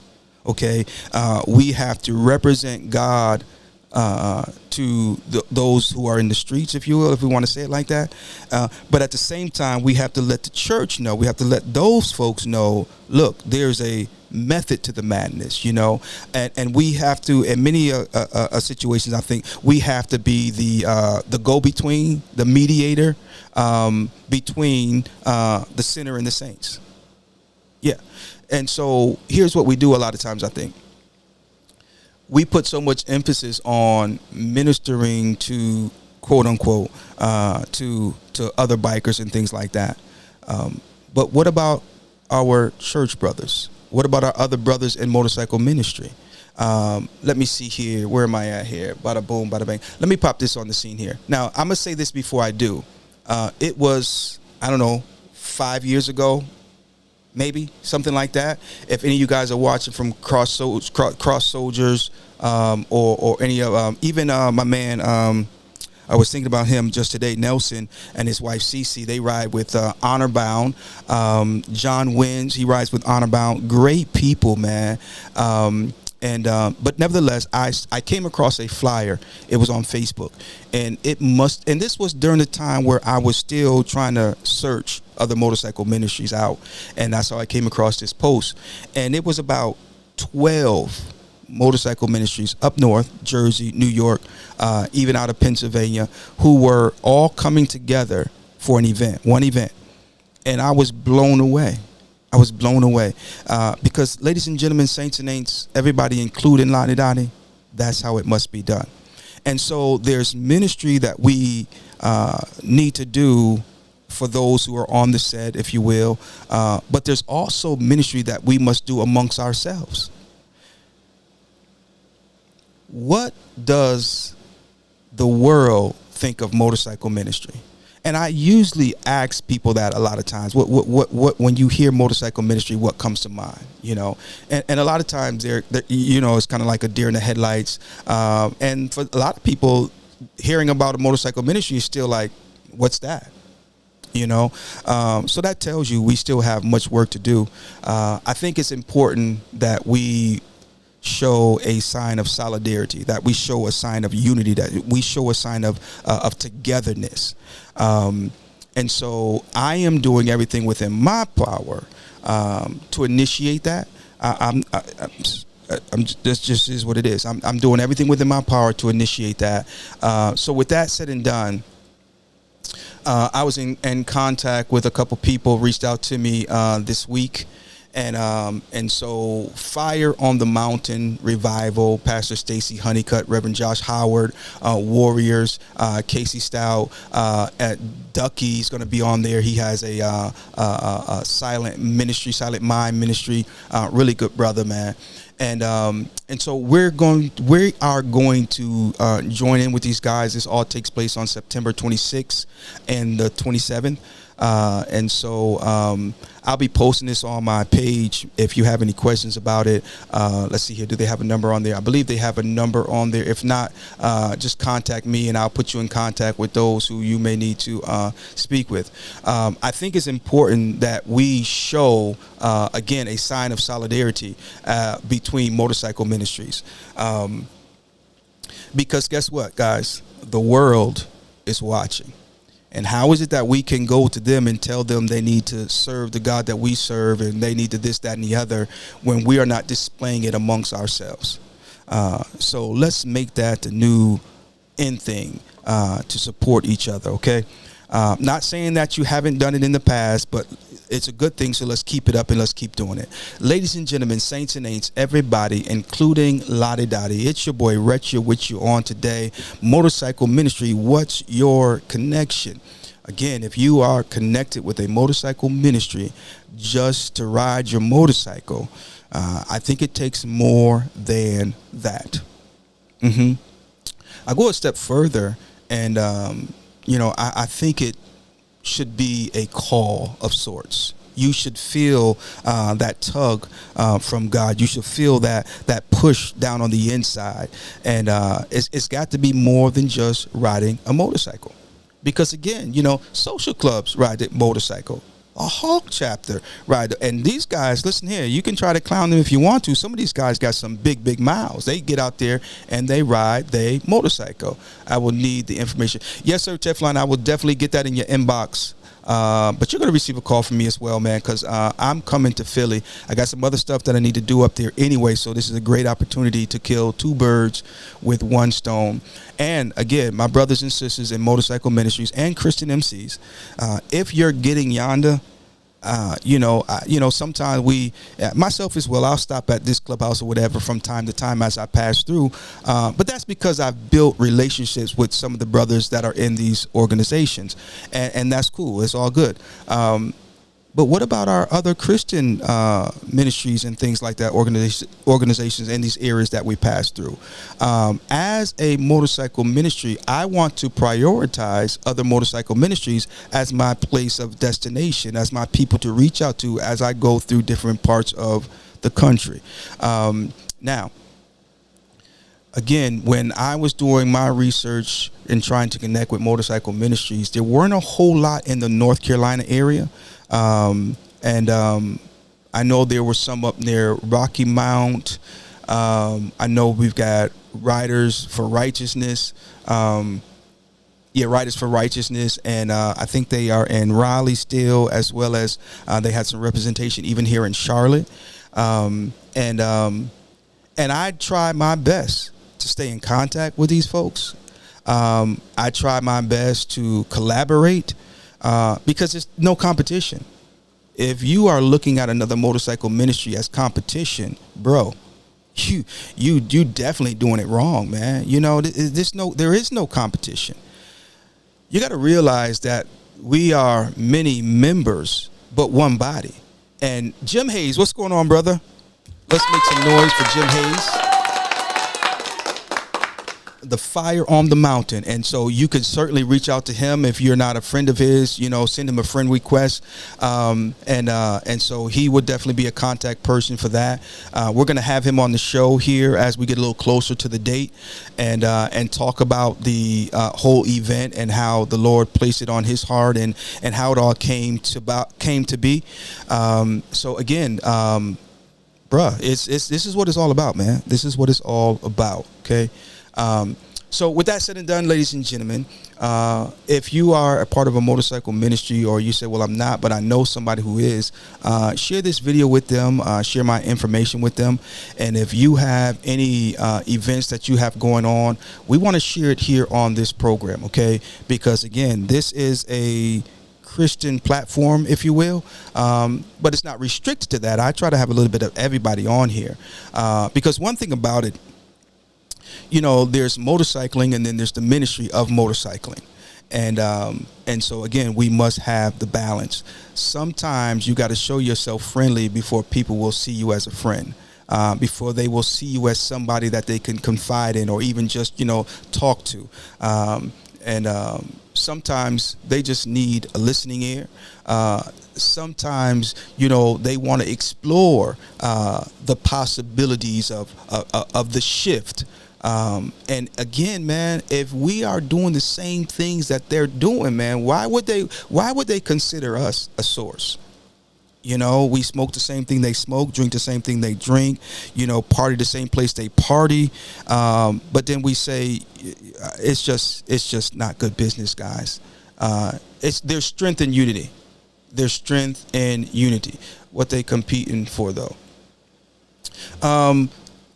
Okay, we have to represent God to those who are in the streets, if you will, if we want to say it like that. But at the same time, we have to let the church know. We have to let those folks know, look, there's a method to the madness, you know, and we have to, in many situations, I think we have to be the go-between, the mediator between the sinner and the saints. Yeah. And so here's what we do a lot of times, I think. We put so much emphasis on ministering to, quote unquote, to other bikers and things like that. But what about our church brothers? What about our other brothers in motorcycle ministry? Let me see here. Where am I at here? Bada boom, bada bang. Let me pop this on the scene here. Now, I'm going to say this before I do. It was, I don't know, 5 years ago, maybe something like that. If any of you guys are watching from Cross Soldiers, or any of even my man. I was thinking about him just today. Nelson and his wife Cece, they ride with Honor Bound. John Wins, he rides with Honor Bound. Great people, man. But nevertheless, I came across a flyer. It was on Facebook, and this was during the time where I was still trying to search other motorcycle ministries out, and that's how I came across this post. And it was about 12 motorcycle ministries up north, Jersey, New York, even out of Pennsylvania, who were all coming together for one event. And I was blown away. Because, ladies and gentlemen, saints and ain'ts, everybody, including Lottie Dottie, that's how it must be done. And so there's ministry that we need to do for those who are on the set, if you will. But there's also ministry that we must do amongst ourselves. What does the world think of motorcycle ministry? And I usually ask people that a lot of times. What when you hear motorcycle ministry, what comes to mind? You know, and a lot of times they're you know, it's kind of like a deer in the headlights. And for a lot of people, hearing about a motorcycle ministry is still like, what's that? You know, so that tells you we still have much work to do. I think it's important that we show a sign of solidarity, that we show a sign of unity, that we show a sign of togetherness. And so I am doing everything within my power to initiate that. This just is what it is. I'm doing everything within my power to initiate that. So with that said and done, I was in contact with a couple people, reached out to me this week. And so Fire on the Mountain Revival, Pastor Stacy Honeycutt, Reverend Josh Howard, Warriors, Casey Stout, Ducky's going to be on there. He has a silent mind ministry, really good brother, man. And so we are going to join in with these guys. This all takes place on September 26th and the 27th. And so I'll be posting this on my page if you have any questions about it. Let's see here. Do they have a number on there? I believe they have a number on there. If not, just contact me and I'll put you in contact with those who you may need to speak with. I think it's important that we show, again, a sign of solidarity between motorcycle ministries. Because guess what, guys? The world is watching. And how is it that we can go to them and tell them they need to serve the God that we serve and they need to this, that, and the other when we are not displaying it amongst ourselves? So let's make that the new end thing to support each other, okay? Not saying that you haven't done it in the past, but it's a good thing, so let's keep it up and let's keep doing it. Ladies and gentlemen, saints and ain'ts, everybody, including Lottie Dottie, it's your boy Retcha with you on today. Motorcycle Ministry, what's your connection? Again, if you are connected with a motorcycle ministry just to ride your motorcycle, I think it takes more than that. I go a step further, and I think it should be a call of sorts. You should feel that tug from God. You should feel that push down on the inside. And it's got to be more than just riding a motorcycle. Because, again, social clubs ride a motorcycle. A Hawk chapter ride. And these guys, listen here, you can try to clown them if you want to. Some of these guys got some big mouths. They get out there and they ride their motorcycle. I will need the information. Yes, sir, Teflon, I will definitely get that in your inbox. But you're going to receive a call from me as well, man, because I'm coming to Philly. I got some other stuff that I need to do up there anyway, so this is a great opportunity to kill two birds with one stone. And, again, my brothers and sisters in motorcycle ministries and Christian MCs, if you're getting yonder, sometimes myself as well, I'll stop at this clubhouse or whatever from time to time as I pass through. But that's because I've built relationships with some of the brothers that are in these organizations. And that's cool. It's all good. But what about our other Christian ministries and things like that, organizations in these areas that we pass through? As a motorcycle ministry, I want to prioritize other motorcycle ministries as my place of destination, as my people to reach out to as I go through different parts of the country. Now, again, when I was doing my research and trying to connect with motorcycle ministries, there weren't a whole lot in the North Carolina area. I know there were some up near Rocky Mount. I know we've got Riders for Righteousness. Riders for Righteousness. And I think they are in Raleigh still, as well as they had some representation even here in Charlotte. And I try my best to stay in contact with these folks. I try my best to collaborate. Because it's no competition. If you are looking at another motorcycle ministry as competition, bro, you definitely doing it wrong, man. You know, there is no competition. You got to realize that we are many members, but one body. And Jim Hayes, what's going on, brother? Let's make some noise for Jim Hayes. The fire on the mountain. And so you can certainly reach out to him if you're not a friend of his, you know, send him a friend request. And so he would definitely be a contact person for that. We're going to have him on the show here as we get a little closer to the date and talk about the whole event and how the Lord placed it on his heart and how it all came to be. So again, bruh, this is what it's all about, man. This is what it's all about. Okay. So with that said and done, ladies and gentlemen, if you are a part of a motorcycle ministry, or you say, well, I'm not, but I know somebody who is, share this video with them, share my information with them. And if you have any events that you have going on, we want to share it here on this program. Okay. Because again, this is a Christian platform, if you will, but it's not restricted to that. I try to have a little bit of everybody on here, because one thing about it, you know, there's motorcycling and then there's the ministry of motorcycling. And so, again, we must have the balance. Sometimes you got to show yourself friendly before people will see you as a friend, before they will see you as somebody that they can confide in or even just, you know, talk to. Sometimes they just need a listening ear. Sometimes, you know, they want to explore the possibilities of the shift. And again, man, if we are doing the same things that they're doing, man, why would they consider us a source? You know, we smoke the same thing they smoke, drink the same thing they drink, you know, party the same place they party. But then we say it's just not good business, guys. There's strength in unity. There's strength in unity. What they competing for, though?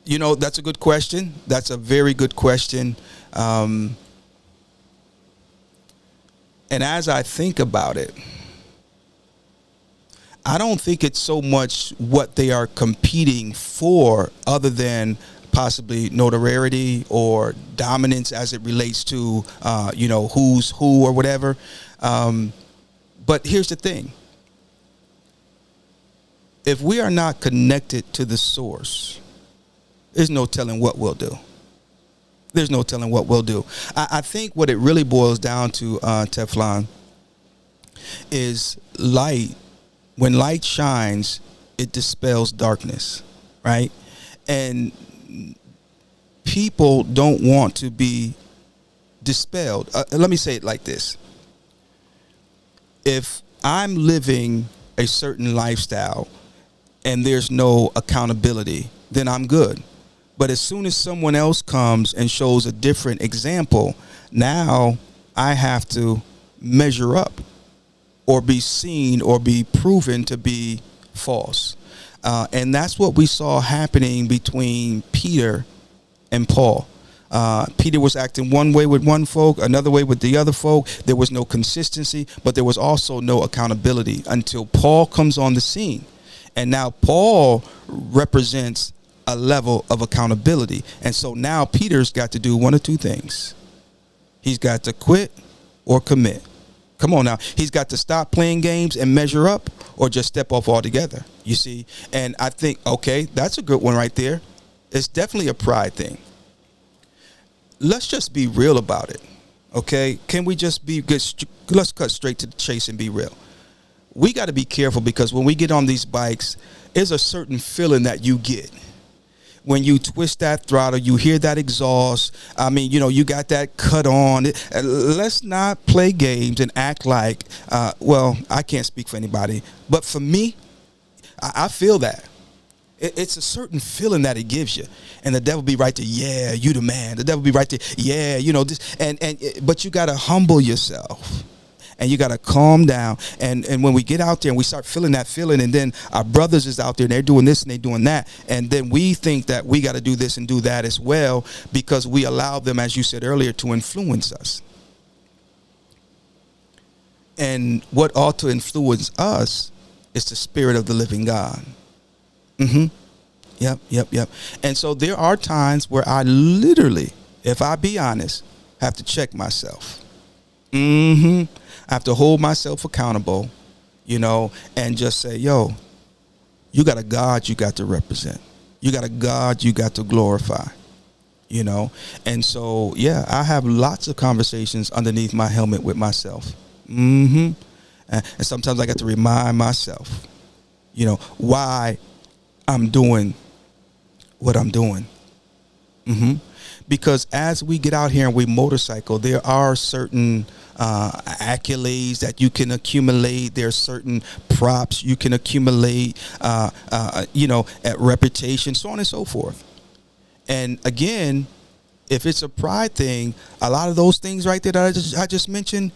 You know, that's a good question. That's a very good question. And as I think about it, I don't think it's so much what they are competing for other than possibly notoriety or dominance as it relates to, you know, who's who or whatever. But here's the thing. If we are not connected to the source, there's no telling what we'll do. There's no telling what we'll do. I think what it really boils down to, Teflon, is light. When light shines, it dispels darkness, right? And people don't want to be dispelled. Let me say it like this. If I'm living a certain lifestyle and there's no accountability, then I'm good. But as soon as someone else comes and shows a different example, now I have to measure up or be seen or be proven to be false. And that's what we saw happening between Peter and Paul. Peter was acting one way with one folk, another way with the other folk. There was no consistency, but there was also no accountability until Paul comes on the scene. And now Paul represents a level of accountability. And so now Peter's got to do one of two things. He's got to quit or commit. Come on now. He's got to stop playing games and measure up, or just step off altogether. You see? And I think, okay, that's a good one right there. It's definitely a pride thing. Let's just be real about it. Okay? Can we just be good? Let's cut straight to the chase and be real. We got to be careful, because when we get on these bikes, there's a certain feeling that you get. When you twist that throttle, you hear that exhaust. I mean, you know, you got that cut on. Let's not play games and act like, well, I can't speak for anybody, but for me, I feel that. It's a certain feeling that it gives you. And the devil be right there, yeah, you the man. The devil be right there, yeah, you know, this. But you got to humble yourself. And you got to calm down. And when we get out there and we start feeling that feeling, and then our brothers is out there and they're doing this and they're doing that, and then we think that we got to do this and do that as well, because we allow them, as you said earlier, to influence us. And what ought to influence us is the Spirit of the living God. Yep. And so there are times where I literally, if I be honest, have to check myself. I have to hold myself accountable, you know, and just say, yo, you got a God you got to represent. You got a God you got to glorify, you know. And so, yeah, I have lots of conversations underneath my helmet with myself. And sometimes I got to remind myself, you know, why I'm doing what I'm doing. Because as we get out here and we motorcycle, there are certain accolades that you can accumulate. There are certain props you can accumulate, you know, at reputation, so on and so forth. And again, if it's a pride thing, a lot of those things right there that I just mentioned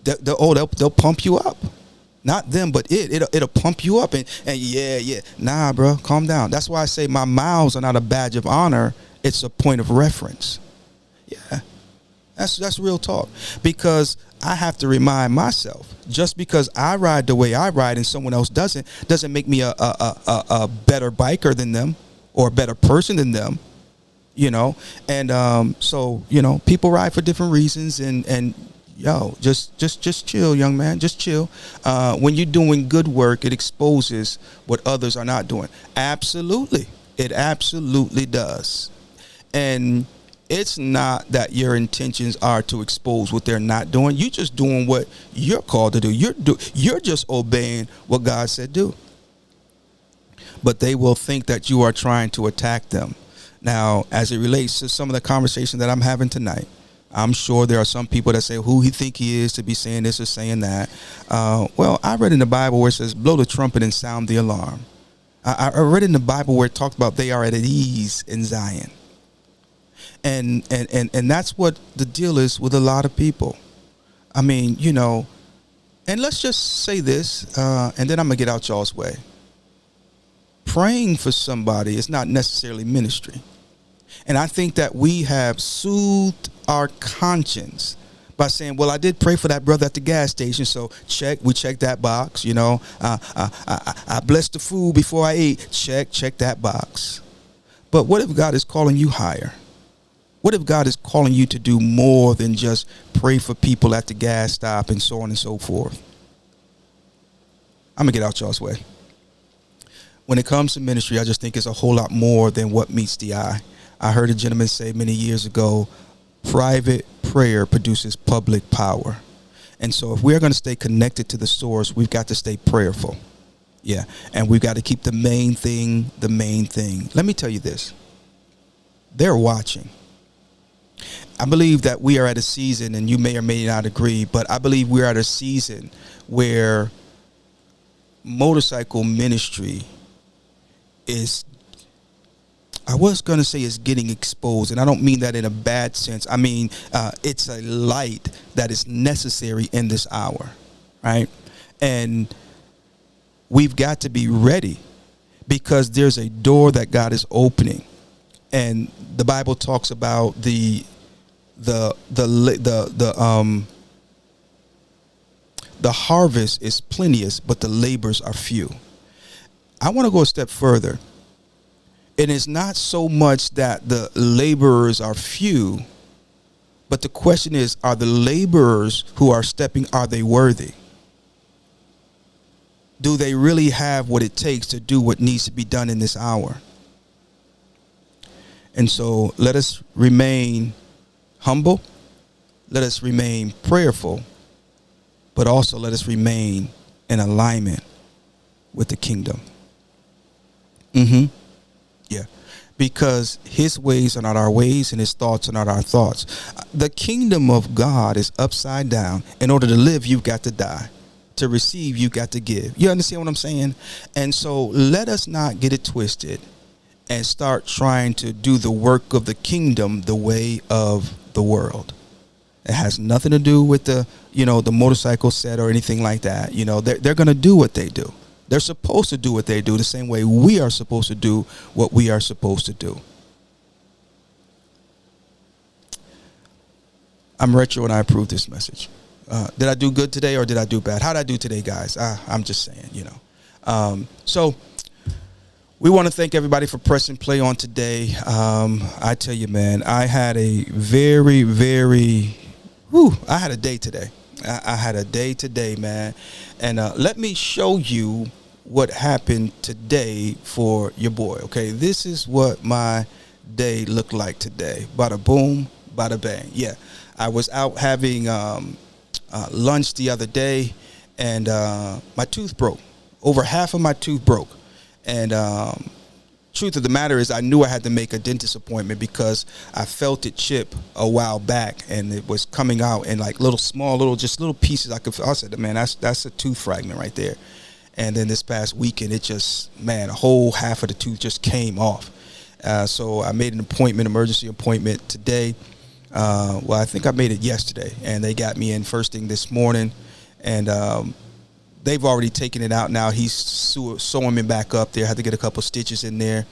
they'll pump you up. Not them, but it'll pump you up. And yeah. Nah, bro, calm down. That's why I say my miles are not a badge of honor. It's a point of reference. Yeah, that's real talk. Because I have to remind myself, just because I ride the way I ride and someone else doesn't make me a better biker than them or a better person than them, you know. And so, you know, people ride for different reasons, and yo, just chill, young man. Just chill. When you're doing good work, it exposes what others are not doing. Absolutely. It absolutely does. And it's not that your intentions are to expose what they're not doing. You're just doing what you're called to do. You're just obeying what God said do. But they will think that you are trying to attack them. Now, as it relates to some of the conversation that I'm having tonight, I'm sure there are some people that say, who he think he is to be saying this or saying that. Well, I read in the Bible where it says, blow the trumpet and sound the alarm. I read in the Bible where it talked about they are at ease in Zion. And that's what the deal is with a lot of people. I mean, you know, and let's just say this, and then I'm going to get out y'all's way. Praying for somebody is not necessarily ministry. And I think that we have soothed our conscience by saying, well, I did pray for that brother at the gas station, so we check that box, you know. I blessed the food before I ate, check that box. But what if God is calling you higher? What if God is calling you to do more than just pray for people at the gas stop and so on and so forth? I'm going to get out y'all's way. When it comes to ministry, I just think it's a whole lot more than what meets the eye. I heard a gentleman say many years ago, private prayer produces public power. And so if we're going to stay connected to the source, we've got to stay prayerful. Yeah. And we've got to keep the main thing the main thing. Let me tell you this. They're watching. I believe that we are at a season, and you may or may not agree, but I believe we're at a season where motorcycle ministry is, I was going to say, is getting exposed. And I don't mean that in a bad sense. I mean, it's a light that is necessary in this hour, right? And we've got to be ready, because there's a door that God is opening. And the Bible talks about the harvest is plenteous, but the labors are few. I want to go a step further. It is not so much that the laborers are few, But the question is, are the laborers who are stepping, are they worthy? Do they really have what it takes to do what needs to be done in this hour? And so let us remain humble. Let us remain prayerful, but also let us remain in alignment with the kingdom. Yeah. Because his ways are not our ways and his thoughts are not our thoughts. The kingdom of God is upside down. In order to live, you've got to die. To receive, you got to give. You understand what I'm saying? And so let us not get it twisted and start trying to do the work of the kingdom the way of the world. It has nothing to do with the motorcycle set or anything like that. They're going to do what they do. They're supposed to do what they do the same way we are supposed to do what we are supposed to do. I'm retro and I approve this message. Did I do good today or did I do bad? How did I do today, guys? I'm just saying, So we want to thank everybody for pressing play on today. I tell you, man, I had a very, very, I had a day today. I had a day today, man. And let me show you what happened today for your boy, okay? This is what my day looked like today. Bada boom, bada bang. Yeah, I was out having lunch the other day, and my tooth broke. Over half of my tooth broke. And truth of the matter is I knew I had to make a dentist appointment because I felt it chip a while back, and it was coming out in like little pieces. I said, man, that's a tooth fragment right there. And then this past weekend, it just, man, a whole half of the tooth just came off. So I made an emergency appointment today. Well, I think I made it yesterday, and they got me in first thing this morning, and they've already taken it out now. He's sewing me back up there. Had to get a couple stitches in there.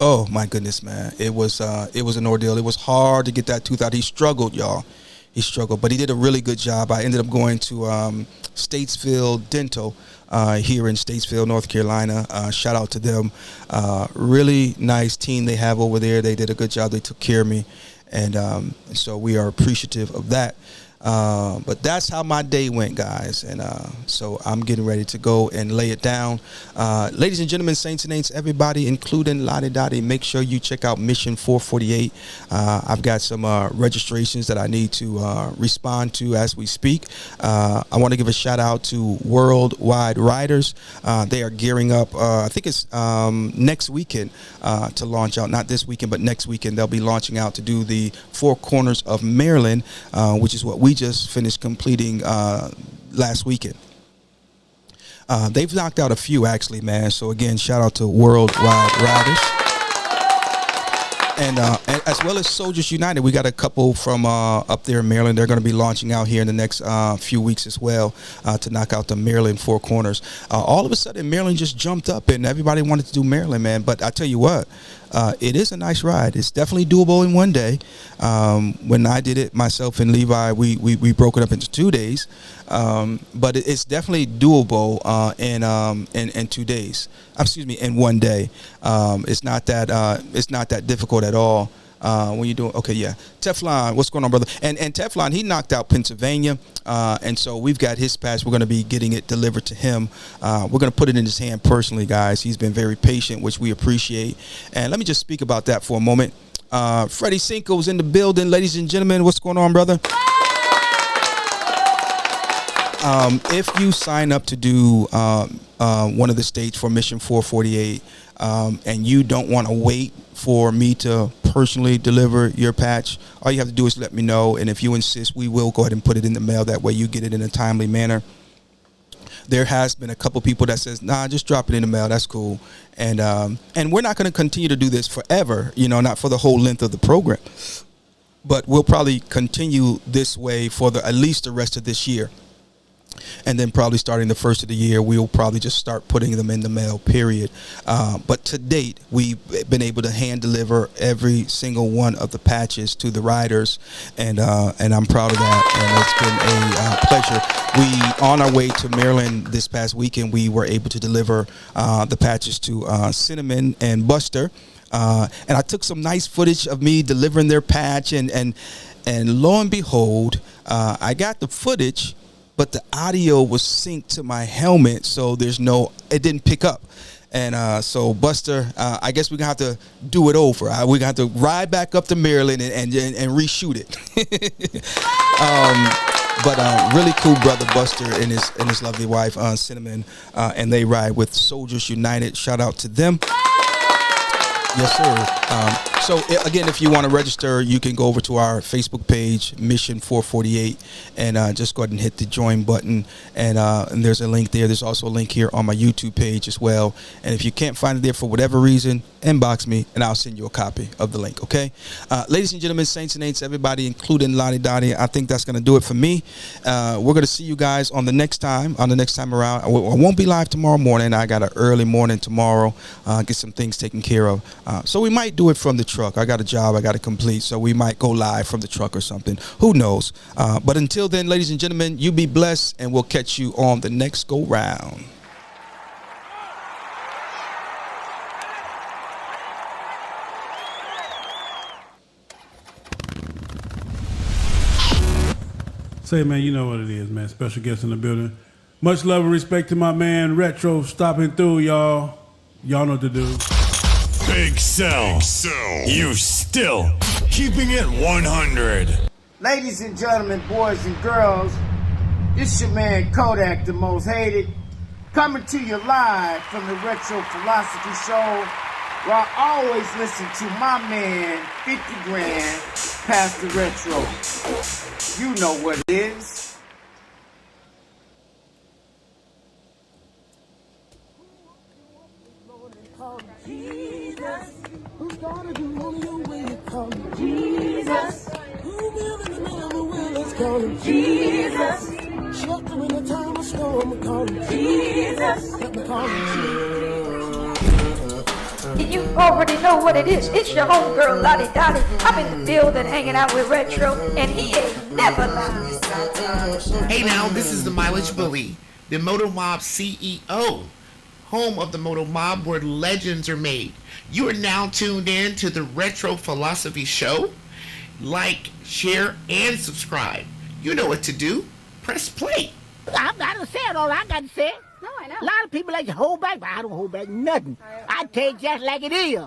Oh my goodness, man! It was an ordeal. It was hard to get that tooth out. He struggled, y'all. He struggled, but he did a really good job. I ended up going to Statesville Dental here in Statesville, North Carolina. Shout out to them. Really nice team they have over there. They did a good job. They took care of me. And so we are appreciative of that. But that's how my day went, guys. And so I'm getting ready to go and lay it down. Ladies and gentlemen, saints and ain'ts, everybody, including Lottie Dottie, make sure you check out Mission 448. I've got some registrations that I need to respond to as we speak. I want to give a shout out to Worldwide Riders. They are gearing up, I think it's next weekend to launch out. Not this weekend, but next weekend. They'll be launching out to do the Four Corners of Maryland, which is what we just finished completing last weekend. They've knocked out a few, actually, man. So again, shout out to Worldwide Riders. And as well as Soldiers United, we got a couple from up there in Maryland. They're going to be launching out here in the next few weeks as well to knock out the Maryland Four Corners. All of a sudden, Maryland just jumped up, and everybody wanted to do Maryland, man. But I tell you what, it is a nice ride. It's definitely doable in one day. When I did it, myself and Levi, we broke it up into 2 days. But it's definitely doable in 2 days. Excuse me, in 1 day. It's not that difficult at all. When you're doing, okay, yeah. Teflon, what's going on, brother? And Teflon, he knocked out Pennsylvania, and so we've got his patch. We're going to be getting it delivered to him. We're going to put it in his hand personally, guys. He's been very patient, which we appreciate. And let me just speak about that for a moment. Freddie Cinco's in the building, ladies and gentlemen. What's going on, brother? If you sign up to do one of the states for Mission 448, and you don't want to wait for me to personally deliver your patch, all you have to do is let me know. And if you insist, we will go ahead and put it in the mail. That way you get it in a timely manner. There has been a couple people that says, nah, just drop it in the mail. That's cool. And we're not going to continue to do this forever, not for the whole length of the program. But we'll probably continue this way for at least the rest of this year. And then probably starting the first of the year, we'll probably just start putting them in the mail, period. But to date, we've been able to hand deliver every single one of the patches to the riders. And I'm proud of that. And it's been a pleasure. On our way to Maryland this past weekend, we were able to deliver the patches to Cinnamon and Buster. And I took some nice footage of me delivering their patch, and and lo and behold, I got the footage, but the audio was synced to my helmet, so it didn't pick up. And so Buster, I guess we're gonna have to do it over. We're gonna have to ride back up to Maryland and reshoot it. But really cool brother Buster and his lovely wife Cinnamon, and they ride with Soldiers United. Shout out to them. Yes, sir. So again, if you want to register, you can go over to our Facebook page, Mission 448, and just go ahead and hit the join button. And there's a link there. There's also a link here on my YouTube page as well. And if you can't find it there for whatever reason, inbox me and I'll send you a copy of the link. Okay, ladies and gentlemen, saints and ain'ts, everybody, including Lottie Dottie, I think that's going to do it for me. We're going to see you guys on the next time around. I won't be live tomorrow morning. I got an early morning tomorrow. Get some things taken care of. So we might do it from the truck. I got a job I got to complete, so we might go live from the truck or something. Who knows? But until then, ladies and gentlemen, you be blessed, and we'll catch you on the next go round. Say, man, you know what it is, man. Special guest in the building. Much love and respect to my man Retro stopping through, y'all. Y'all know what to do. Big Cell. You still keeping it 100. Ladies and gentlemen, boys and girls, it's your man Kodak, the most hated, coming to you live from the Retro Philosophy Show, where I always listen to my man, 50 Grand, Pastor Retro. You know what it is. Jesus, who's gonna do on your way you call him Jesus, who live in the middle of the wilderness, call him Jesus, shelter in the time of storm, call him Jesus, let me call him Jesus. You already know what it is. It's your homegirl Lottie Dottie. I'm in the building hanging out with Retro, and he ain't never lying. Hey now, this is the Mileage Bully, the Moto Mob CEO. Home of the Moto Mob, where legends are made. You are now tuned in to the Retro Philosophy Show. Like, share, and subscribe. You know what to do. Press play. I done said all I got to say. No, I know. A lot of people like to hold back, but I don't hold back nothing. I tell it just like it is.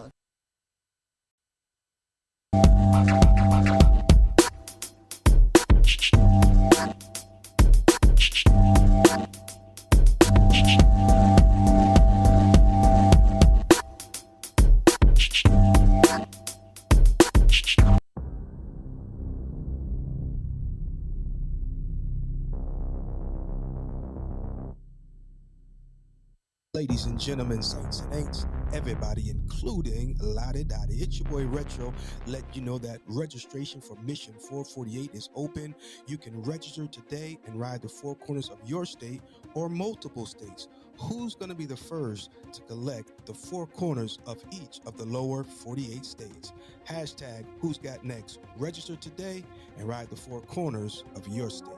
Ladies and gentlemen, saints and ain'ts, everybody, including Lottie Dottie. It's your boy Retro. Let you know that registration for Mission 448 is open. You can register today and ride the four corners of your state or multiple states. Who's going to be the first to collect the four corners of each of the lower 48 states? Hashtag Who's Got Next. Register today and ride the four corners of your state.